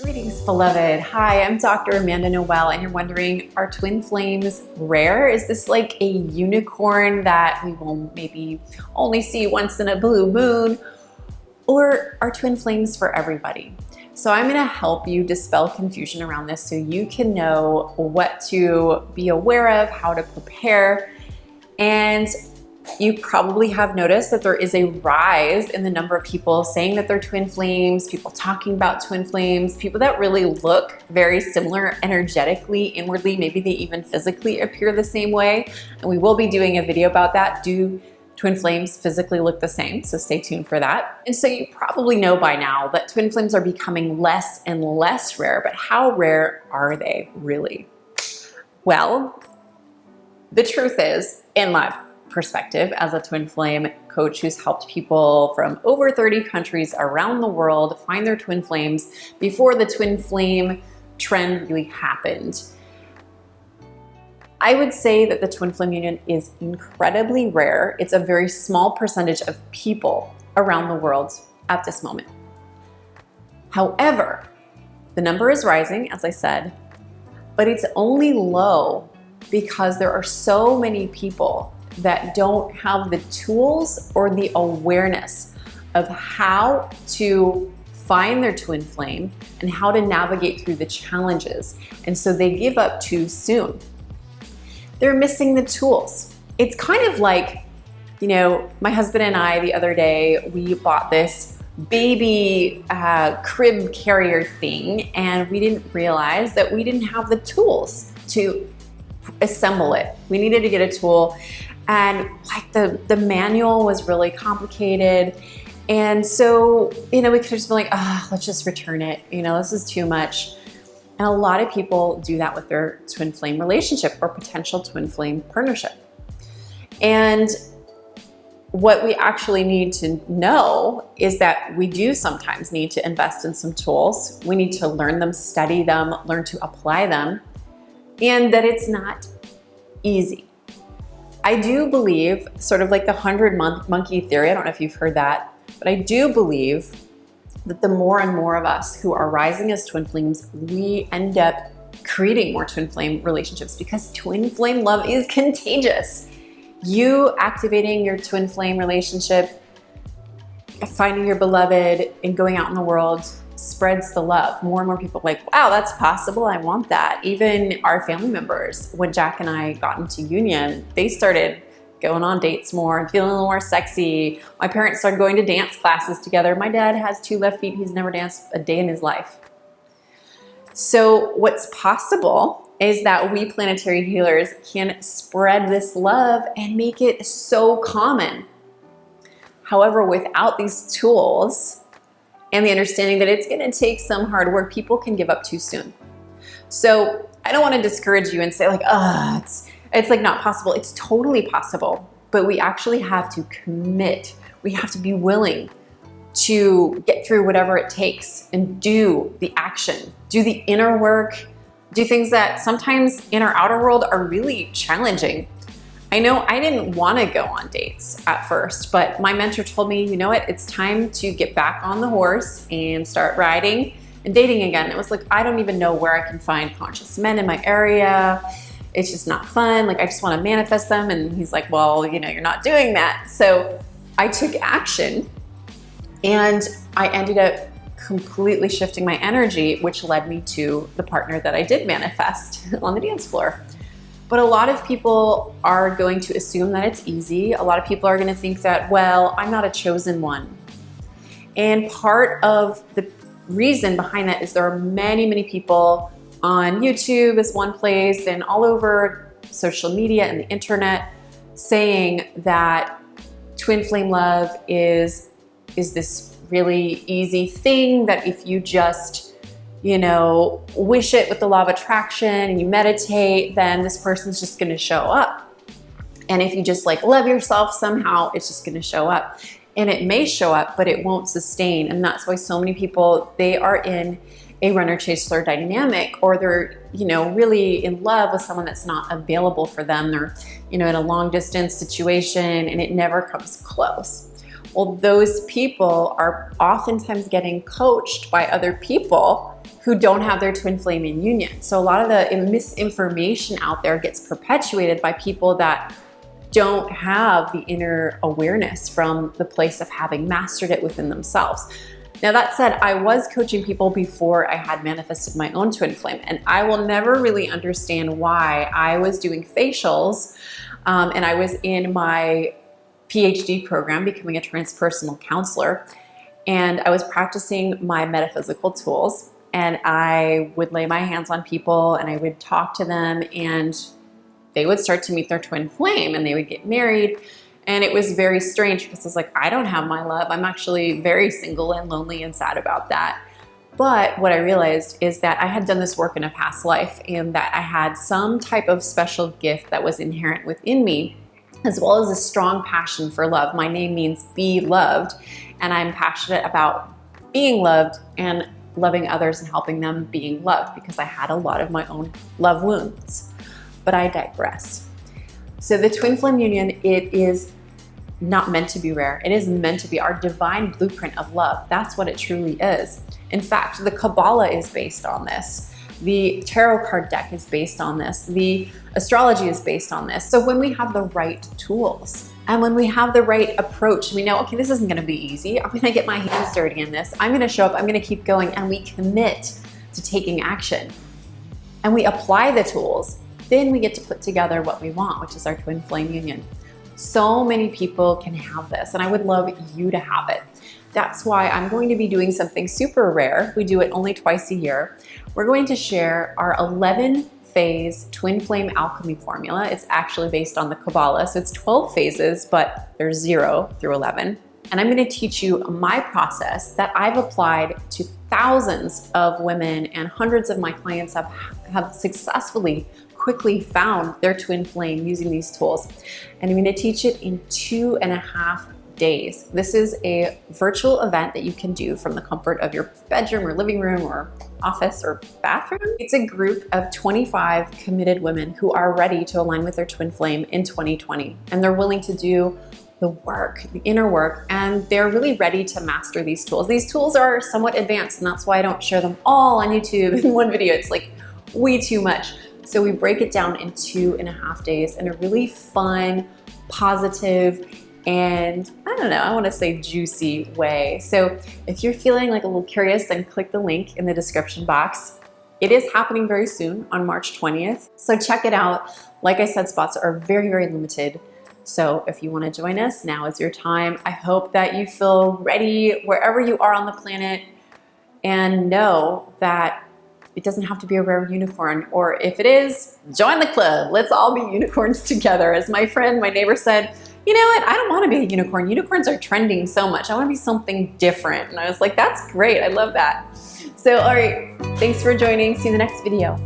Greetings, beloved. Hi, I'm Dr. Amanda Noelle, and you're wondering, are twin flames rare? Is this like a unicorn that we will maybe only see once in a blue moon? Or are twin flames for everybody? So I'm going to help you dispel confusion around this so you can know what to be aware of, how to prepare, and you probably have noticed that there is a rise in the number of people saying that they're twin flames, people talking about twin flames, people that really look very similar energetically, inwardly, maybe they even physically appear the same way. And we will be doing a video about that. Do twin flames physically look the same? So stay tuned for that. And so you probably know by now that twin flames are becoming less and less rare, but how rare are they really? Well, the truth is, in my perspective as a twin flame coach who's helped people from over 30 countries around the world find their twin flames before the twin flame trend really happened, I would say that the twin flame union is incredibly rare. It's a very small percentage of people around the world at this moment. However, the number is rising, as I said, but it's only low because there are so many people that don't have the tools or the awareness of how to find their twin flame and how to navigate through the challenges. And so they give up too soon. They're missing the tools. It's kind of like, my husband and I the other day, we bought this baby crib carrier thing, and we didn't realize that we didn't have the tools to assemble it. We needed to get a tool, and like the manual was really complicated. And so, we could have just been like, let's just return it. This is too much. And a lot of people do that with their twin flame relationship or potential twin flame partnership. And what we actually need to know is that we do sometimes need to invest in some tools. We need to learn them, study them, learn to apply them, and that it's not easy. I do believe, sort of like the 100-month monkey theory, I don't know if you've heard that, but I do believe that the more and more of us who are rising as twin flames, we end up creating more twin flame relationships because twin flame love is contagious. You activating your twin flame relationship, finding your beloved, and going out in the world spreads the love. More and more people are like, wow, that's possible. I want that. Even our family members, when Jack and I got into union, they started going on dates more and feeling a little more sexy. My parents started going to dance classes together. My dad has 2 left feet. He's never danced a day in his life. So what's possible is that we planetary healers can spread this love and make it so common. However, without these tools and the understanding that it's going to take some hard work, people can give up too soon. So I don't want to discourage you and say like, it's like not possible. It's totally possible, but we actually have to commit. We have to be willing to get through whatever it takes and do the action, do the inner work, do things that sometimes in our outer world are really challenging. I know I didn't want to go on dates at first, but my mentor told me, you know what, it's time to get back on the horse and start riding and dating again. It was like, I don't even know where I can find conscious men in my area. It's just not fun. Like, I just want to manifest them. And he's like, well, you're not doing that. So I took action and I ended up completely shifting my energy, which led me to the partner that I did manifest on the dance floor. But a lot of people are going to assume that it's easy. A lot of people are going to think that, well, I'm not a chosen one. And part of the reason behind that is there are many, many people on YouTube is one place and all over social media and the internet saying that twin flame love is this really easy thing that if you just wish it with the law of attraction and you meditate, then this person's just going to show up. And if you just love yourself somehow, it's just going to show up. And it may show up, but it won't sustain. And that's why so many people, they are in a runner-chaser dynamic, or they're, really in love with someone that's not available for them. They're, in a long distance situation and it never comes close. Well, those people are oftentimes getting coached by other people who don't have their twin flame in union. So a lot of the misinformation out there gets perpetuated by people that don't have the inner awareness from the place of having mastered it within themselves. Now that said, I was coaching people before I had manifested my own twin flame, and I will never really understand why I was doing facials and I was in my PhD program becoming a transpersonal counselor, and I was practicing my metaphysical tools, and I would lay my hands on people and I would talk to them, and they would start to meet their twin flame and they would get married. And it was very strange because it's like, I don't have my love. I'm actually very single and lonely and sad about that. But what I realized is that I had done this work in a past life, and that I had some type of special gift that was inherent within me, as well as a strong passion for love. My name means be loved, and I'm passionate about being loved and loving others and helping them being loved, because I had a lot of my own love wounds. But I digress. So the twin flame union, it is not meant to be rare. It is meant to be our divine blueprint of love. That's what it truly is. In fact, the Kabbalah is based on this. The tarot card deck is based on this. The astrology is based on this. So when we have the right tools and when we have the right approach, we know, okay, this isn't going to be easy. I'm going to get my hands dirty in this. I'm going to show up. I'm going to keep going. And we commit to taking action. And we apply the tools. Then we get to put together what we want, which is our twin flame union. So many people can have this, and I would love you to have it. That's why I'm going to be doing something super rare. We do it only twice a year. We're going to share our 11-phase twin flame alchemy formula. It's actually based on the Kabbalah, so it's 12 phases, but there's 0 through 11. And I'm going to teach you my process that I've applied to thousands of women, and hundreds of my clients have successfully quickly found their twin flame using these tools. And I'm going to teach it in 2.5 days. This is a virtual event that you can do from the comfort of your bedroom or living room or office or bathroom. It's a group of 25 committed women who are ready to align with their twin flame in 2020. And they're willing to do the work, the inner work, and they're really ready to master these tools. These tools are somewhat advanced, and that's why I don't share them all on YouTube in one video. It's like way too much. So we break it down in 2.5 days in a really fun, positive, and I don't know, I want to say juicy way. So if you're feeling like a little curious, then click the link in the description box. It is happening very soon on March 20th. So check it out. Like I said, spots are very, very limited. So if you want to join us, now is your time. I hope that you feel ready wherever you are on the planet, and know that it doesn't have to be a rare unicorn, or if it is, join the club. Let's all be unicorns together. As my friend, my neighbor said, you know what? I don't want to be a unicorn. Unicorns are trending so much. I want to be something different. And I was like, that's great. I love that. So, all right. Thanks for joining. See you in the next video.